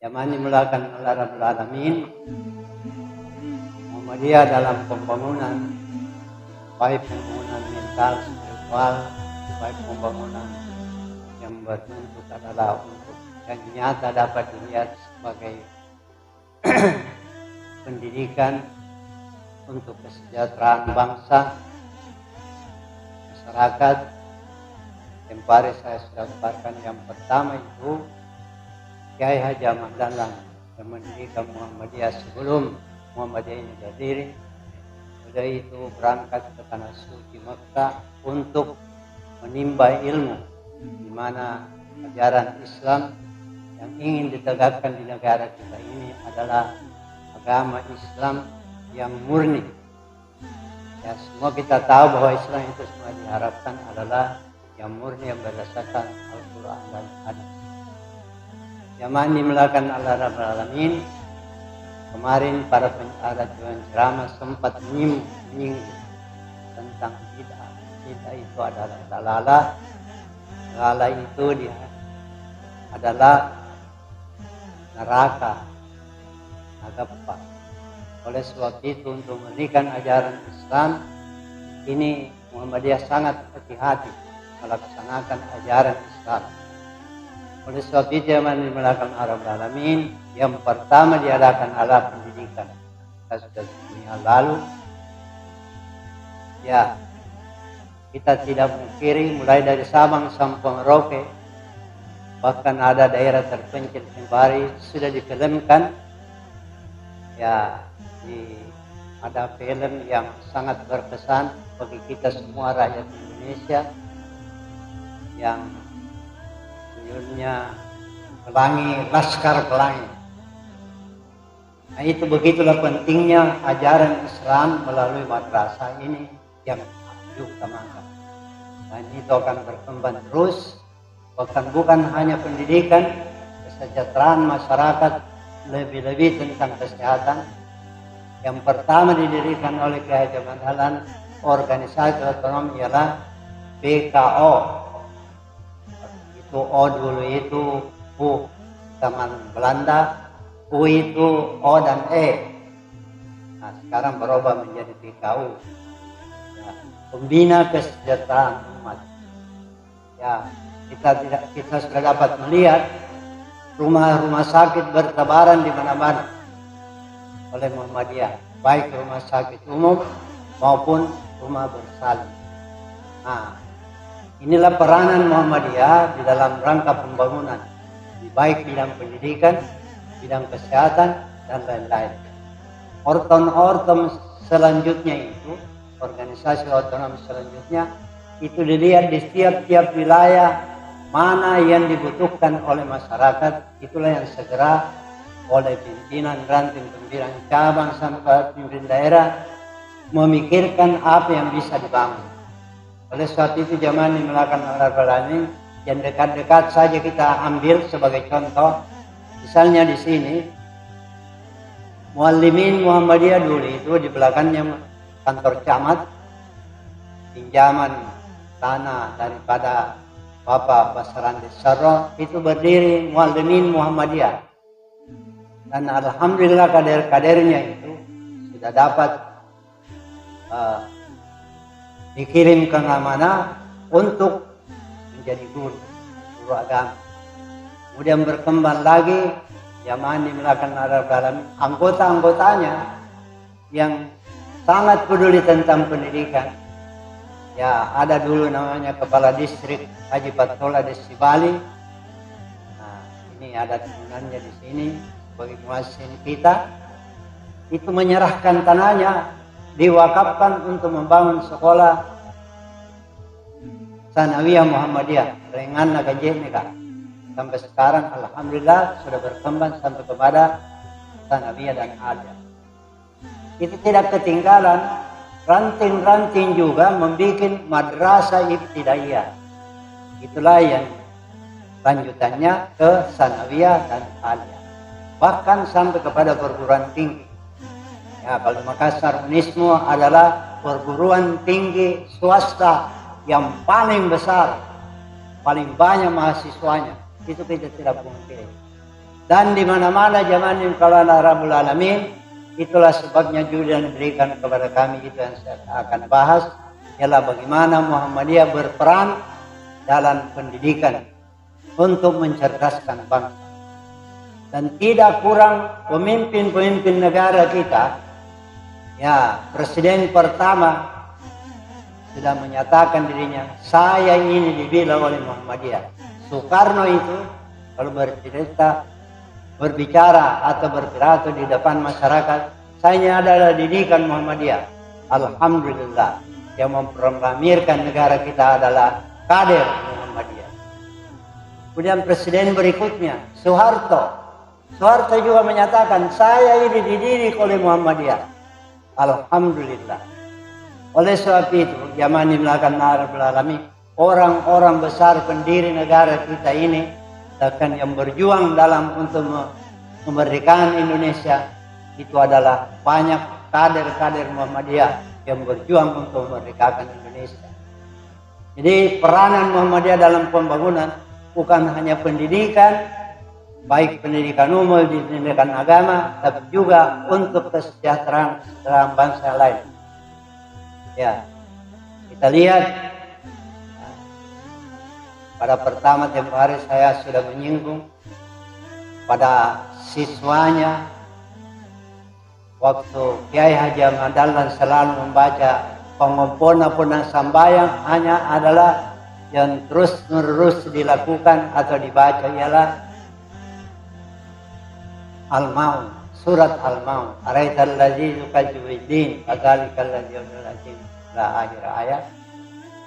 Zaman dimulakan oleh Rabbul Alamin, Muhammadiyah dalam pembangunan, baik pembangunan mental, spiritual, baik pembangunan yang berbentuk adalah untuk yang nyata dapat dilihat sebagai pendidikan untuk kesejahteraan bangsa, masyarakat. Kemarin saya sudah katakan yang pertama itu Kiai Haji Ahmad Dahlan yang mendirikan Muhammadiyah sebelum Muhammadiyah ini berdiri. Sudah itu berangkat ke tanah suci Makkah untuk menimba ilmu, di mana ajaran Islam yang ingin ditegakkan di negara kita ini adalah agama Islam yang murni. Ya, semua kita tahu bahwa Islam itu semua diharapkan adalah yang murni, yang berdasarkan Al-Quran dan Hadis. Zaman dimulakan oleh Rabbul Alamin, kemarin para pengajar ceramah sempat menyinggung tentang bid'ah. Bid'ah itu adalah dalalah. Dalalah itu dia adalah neraka, agama. Oleh sebab itu untuk memberikan ajaran Islam ini Muhammadiyah sangat hati-hati melaksanakan ajaran Islam. Oleh sebab itu zaman dimulakan Rabbul Alamin, yang pertama diadakan adalah pendidikan. Kita sudah dunia lalu, ya kita tidak mengkiri mulai dari Sabang sampai Merauke, bahkan ada daerah terpencil kembali sudah difilmkan. Ya, ada film yang sangat berkesan bagi kita semua rakyat Indonesia yang judulnya Pelangi, Laskar Pelangi. Nah, itu begitulah pentingnya ajaran Islam melalui madrasah ini yang diutamakan. Dan itu akan berkembang terus, bahkan bukan hanya pendidikan, kesejahteraan masyarakat, lebih-lebih tentang kesehatan. Yang pertama didirikan oleh Kiai Haji Ahmad Dahlan organisasi otonom ialah BKO. Itu O dulu itu U zaman Belanda, U itu O dan E. Nah, sekarang berubah menjadi BKU. Ya, pembina kesejahteraan umat. Ya, kita sudah dapat melihat rumah-rumah sakit bertebaran di mana-mana oleh Muhammadiyah, baik rumah sakit umum maupun rumah bersalin. Nah, inilah peranan Muhammadiyah di dalam rangka pembangunan, di baik bidang pendidikan, bidang kesehatan, dan lain-lain. Orton selanjutnya itu, organisasi otonom selanjutnya, itu dilihat di setiap wilayah mana yang dibutuhkan oleh masyarakat, itulah yang segera oleh pimpinan ranting, pimpinan cabang sampai pimpinan daerah memikirkan apa yang bisa dibangun. Oleh sebab itu zaman dimulakan oleh Rabbul Alamin, yang dekat-dekat saja kita ambil sebagai contoh. Misalnya di sini Muallimin Muhammadiyah dulu itu di belakangnya kantor camat, pinjaman tanah daripada Bapak Basarandi Sarro itu berdiri Muallimin Muhammadiyah. Dan alhamdulillah kader-kadernya itu sudah dapat dikirim ke mana untuk menjadi guru agama. Kemudian berkembang lagi zaman dimulakan Rabbul Alamin, anggota-anggotanya yang sangat peduli tentang pendidikan. Ya, ada dulu namanya Kepala Distrik Haji Patola Desi Bali. Nah, ini ada tunannya di sini sebagai muasin kita. Itu menyerahkan tanahnya, diwakafkan untuk membangun sekolah Sanawiyah Muhammadiyah dengan Nagajemika. Sampai sekarang alhamdulillah sudah berkembang sampai kepada Sanawiyah dan Alia. Itu tidak ketinggalan, ranting-ranting juga membuat madrasah ibtidaiyah. Itulah yang lanjutannya ke Sanawiyah dan Alia. Bahkan sampai kepada perguruan tinggi. Ya, kalau Makassar Unismu adalah perguruan tinggi swasta yang paling besar, paling banyak mahasiswanya. Itu kita tidak pungkiri. Dan di mana-mana zaman kalau Rabbul Alamin, itulah sebabnya juga diberikan kepada kami itu yang saya akan bahas, ialah bagaimana Muhammadiyah berperan dalam pendidikan untuk mencerdaskan bangsa. Dan tidak kurang pemimpin-pemimpin negara kita, ya presiden pertama sudah menyatakan dirinya, saya ini dibela oleh Muhammadiyah. Soekarno itu kalau berbicara atau berpidato di depan masyarakat, saya adalah didikan Muhammadiyah. Alhamdulillah, yang memproklamirkan negara kita adalah kader Muhammadiyah. Kemudian presiden berikutnya, Soeharto juga menyatakan, saya ini dididik oleh Muhammadiyah. Alhamdulillah. Oleh sebab itu, zaman dimulakan Rabbul Alamin, orang-orang besar pendiri negara kita ini, bahkan yang berjuang dalam untuk memerdekakan Indonesia, itu adalah banyak kader-kader Muhammadiyah yang berjuang untuk memerdekakan Indonesia. Jadi peranan Muhammadiyah dalam pembangunan bukan hanya pendidikan, baik pendidikan umum, pendidikan agama, tapi juga untuk kesejahteraan bangsa lain. Ya, kita lihat pada pertama tempoh hari saya sudah menyinggung pada siswanya waktu Kiai Haji Ahmad Dahlan selalu membaca pengompona sambayang hanya adalah yang terus menerus dilakukan atau dibaca ialah Al-Maun, surat Al-Maun. Araital ladzi yukadzibuddin, fadzalikal ladzi yudallil la akhir ayat.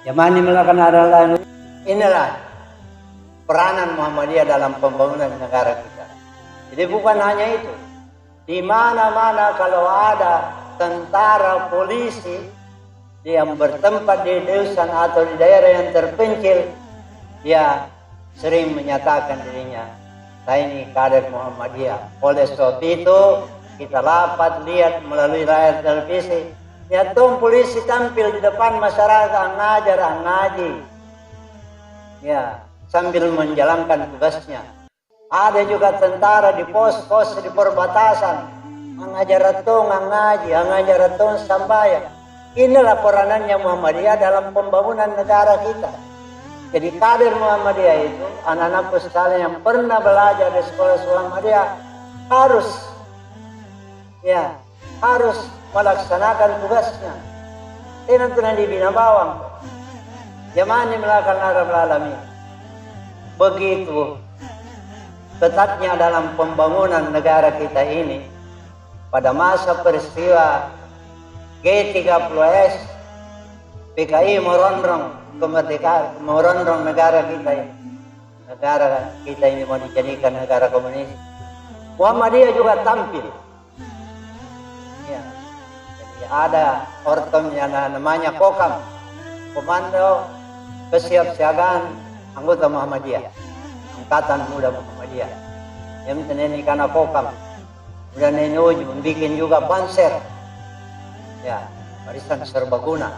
Yang mana melakukan adalah inilah peranan Muhammadiyah dalam pembangunan negara kita. Jadi bukan hanya itu. Di mana-mana kalau ada tentara, polisi yang bertempat di desa atau di daerah yang terpencil, dia sering menyatakan dirinya, saya ini kader Muhammadiyah. Oleh sebab itu kita dapat lihat melalui layar televisi, lihat dong polisi tampil di depan masyarakat ngajar, ngaji, ya sambil menjalankan tugasnya. Ada juga tentara di pos-pos di perbatasan, ngajar tong ngaji, ngajar tong sambayang. Inilah peranannya Muhammadiyah dalam pembangunan negara kita. Jadi kader Muhammadiyah itu, anak-anakku sekalian yang pernah belajar di sekolah-sekolah Muhammadiyah harus melaksanakan tugasnya. Tidak pernah dibina bawang. Zaman melakukan Rabbul Alamin. Begitu ketatnya dalam pembangunan negara kita ini, pada masa peristiwa G30S, PKI merondong kemerdekaan, merondong negara kita ini. Negara kita ini mau dijadikan negara komunis. Muhammadiyah juga tampil. Ya. Jadi ada ortom yang namanya Kokam, Komando Kesiapsiagaan Anggota Muhammadiyah, Angkatan Muda Muhammadiyah. Yang ini karena Kokam. Kemudian ini membuat juga Banser. Ya, barisan serbaguna.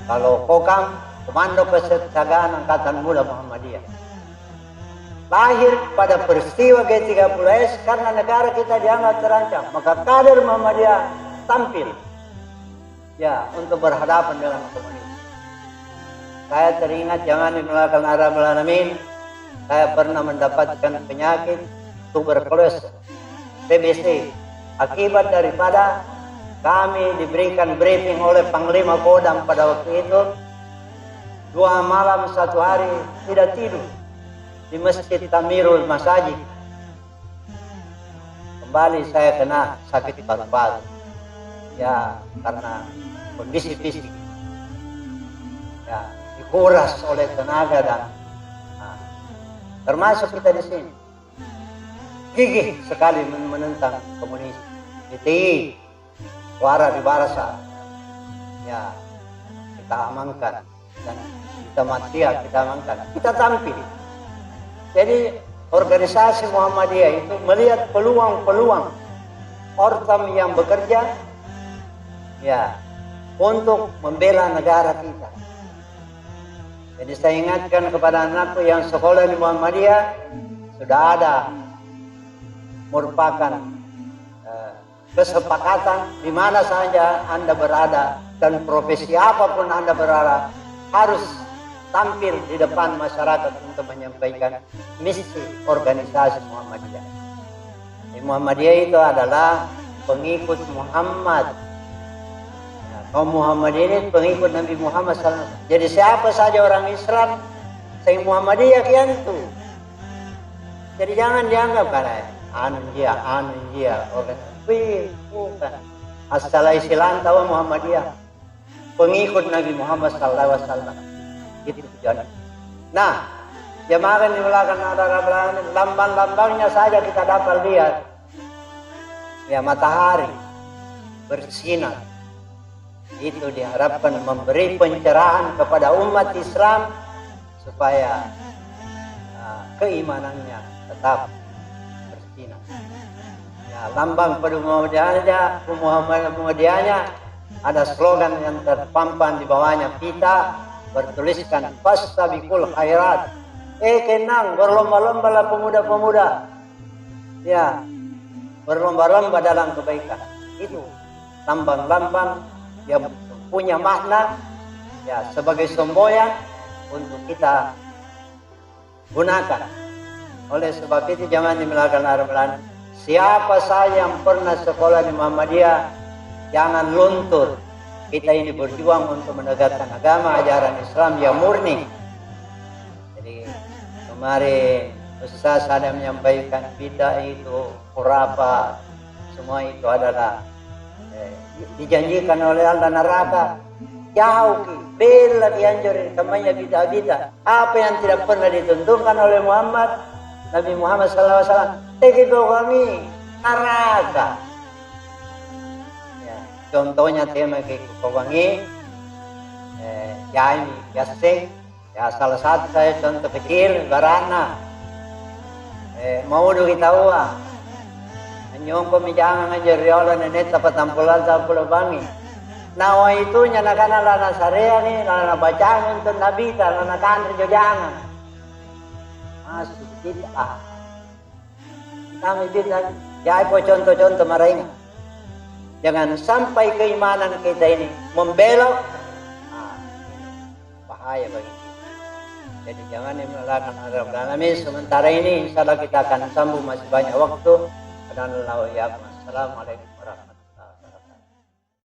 Kalau Kokam, Komando Kesiapsiagaan Angkatan Muda Muhammadiyah. Lahir pada peristiwa G30S karena negara kita dianggap terancam. Maka kader Muhammadiyah tampil, ya, untuk berhadapan dengan komunis. Saya teringat zaman melakukan Rabbul Alamin, saya pernah mendapatkan penyakit tuberkulosis, TBC, akibat daripada kami diberikan briefing oleh Panglima Kodam pada waktu itu, 2 malam 1 hari tidak tidur di Masjid Tamirul Masajid. Kembali saya kena sakit paru-paru, ya, karena kondisi fisik, ya, dikuras oleh tenaga dan termasuk kita di sini gigih sekali menentang komunis. DTI, suara di Barasa, ya, kita amankan, dan kita mati, kita amankan, kita tampil. Jadi organisasi Muhammadiyah itu melihat peluang-peluang ortam yang bekerja, ya, untuk membela negara kita. Jadi saya ingatkan kepada anakku yang sekolah di Muhammadiyah, sudah ada merupakan kesepakatan di mana saja Anda berada dan profesi apapun Anda berada harus tampil di depan masyarakat untuk menyampaikan misi organisasi Muhammadiyah. Muhammadiyah itu adalah pengikut Muhammad. Kaum Muhammadiyah ini pengikut Nabi Muhammad SAW. Jadi siapa saja orang Islam, saya Muhammadiyah kian itu. Jadi jangan dianggap karena anu dia, organisasi bukan. Asal Islam tahu Muhammadiyah, pengikut Nabi Muhammad SAW. Itu tujuannya. Nah, jemaah yang dimulakan ada lambang-lambangnya saja kita dapat lihat. Ya, matahari bersinar. Itu diharapkan memberi pencerahan kepada umat Islam supaya keimanannya tetap bersinar. Ya, lambang pada Muhammadiyahnya ada slogan yang terpampang di bawahnya, kita bertuliskan fastabiqul khairat. Kenang berlomba-lomba lah pemuda-pemuda. Ya, berlomba-lomba dalam kebaikan. Itu lambang-lambang yang punya makna ya sebagai semboyan untuk kita gunakan. Oleh sebab itu jangan dimelakukan arah-arah. Siapa saja yang pernah sekolah di Muhammadiyah jangan luntur. Kita ini berjuang untuk menegakkan agama ajaran Islam yang murni. Jadi kemarin Ustaz ada menyampaikan bid'ah itu, khurafat, semua itu adalah dijanjikan oleh Allah neraka. Jauh bela dianjurin namanya bid'ah-bid'ah. Apa yang tidak pernah ditentukan oleh Nabi Muhammad SAW. Itu kami neraka. Contohnya tema kewangi, jami, gasing, ya salah satu saya contoh kecil, barana, mau do kita uang, nyong pemijangan aja riola nenek dapat tampulan bangi. Nawa itu nyanakan lana sarea nih, lana bacaan untuk nabi, lana kan jangan masuk bid'ah. Kami bid'ah, ya contoh-contoh marahin. Jangan sampai keimanan kita ini membelok, bahaya bagi kita. Jadi jangan melakukan Arab alamin. Sementara ini insya Allah kita akan sambung masih banyak waktu. Assalamualaikum warahmatullahi wabarakatuh.